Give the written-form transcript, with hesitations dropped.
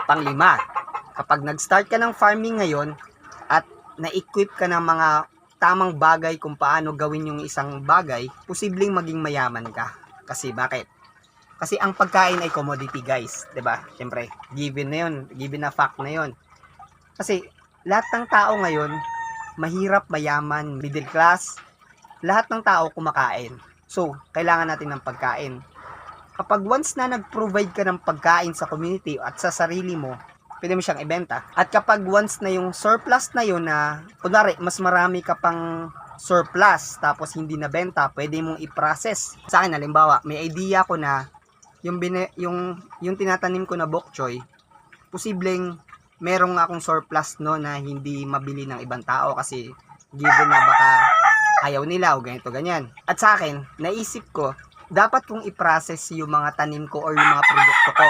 Panglima, kapag nag-start ka ng farming ngayon at na-equip ka ng mga tamang bagay kung paano gawin yung isang bagay, posibleng maging mayaman ka. Kasi bakit? Kasi ang pagkain ay commodity, guys, 'di ba? Syempre, given na 'yon, given na fact na 'yon. Kasi lahat ng tao ngayon, mahirap, mayaman, middle class, lahat ng tao kumakain. So, kailangan natin ng pagkain. Kapag once na nag-provide ka ng pagkain sa community at sa sarili mo, pwede mo siyang ibenta. At kapag once na yung surplus na yun na, kunwari, mas marami ka pang surplus tapos hindi nabenta, pwede mong i-process. Sa akin, halimbawa, may idea ko na yung tinatanim ko na bok choy, posibleng merong akong surplus no na hindi mabili ng ibang tao kasi given na baka ayaw nila o ganito ganyan. At sa akin, naisip ko, dapat kong i-process yung mga tanim ko or yung mga produkto ko.